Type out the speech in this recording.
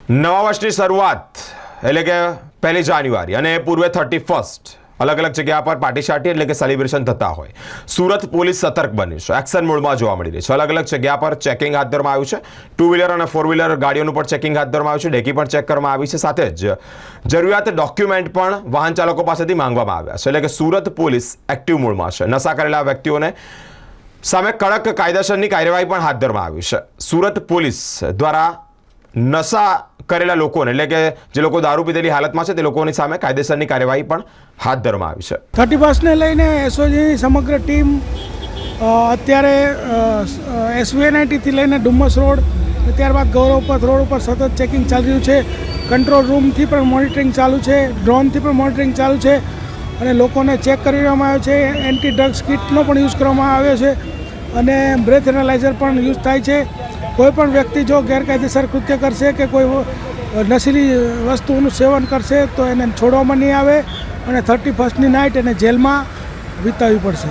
નવા વર્ષની શરૂઆત એટલે કે 1 જાન્યુઆરી અને પૂર્વે 31 અલગ અલગ જગ્યા પર પાર્ટી શાર્ટી એટલે કે સેલિબ્રેશન થતા હોય. સુરત પોલીસ સતર્ક બની છે, એક્શન મોડમાં જોવા મળી રહી છે. અલગ અલગ જગ્યા પર ચેકિંગ હાથ ધરવામાં આવ્યું છે. 2 વ્હીલર અને 4 વ્હીલર ગાડીઓનું પણ ચેકિંગ હાથ ધરવામાં આવ્યું છે. ડેકી પણ ચેક કરવામાં આવી છે. સાથે જ જરૂરિયાત ડોક્યુમેન્ટ પણ વાહન ચાલકો પાસેથી માંગવામાં આવ્યા છે. એટલે કે સુરત પોલીસ એક્ટિવ મોડમાં છે. નશા કરેલા વ્યક્તિઓને સામે કડક કાયદેસરની કાર્યવાહી પણ હાથ ધરવામાં આવી છે. સુરત પોલીસ દ્વારા નશા કરેલા લોકોને એટલે કે જે લોકો દારૂ પીધેલી હાલતમાં છે તે લોકોની સામે કાયદેસરની કાર્યવાહી પણ હાથ ધરવામાં આવી છે. 31ને લઈને એસઓજીની સમગ્ર ટીમ અત્યારે SVNITથી લઈને ડુમ્મસ રોડ ત્યારબાદ ગૌરવપથ રોડ ઉપર સતત ચેકિંગ ચાલી રહ્યું છે. કંટ્રોલ રૂમથી પણ મોનિટરિંગ ચાલુ છે, ડ્રોનથી પણ મોનિટરિંગ ચાલુ છે અને લોકોને ચેક કરી દેવામાં આવે છે. એન્ટી ડ્રગ્સ કિટનો પણ યુઝ કરવામાં આવ્યો છે અને બ્રેથ એનાલાઇઝર પણ યુઝ થાય છે. કોઈ પણ વ્યક્તિ જો ગેરકાયદેસર કૃત્ય કરશે કે કોઈ નશીલી વસ્તુઓનું સેવન કરશે તો એને છોડવામાં નહીં આવે અને 31ની નાઇટ એને જેલમાં વિતાવવી પડશે.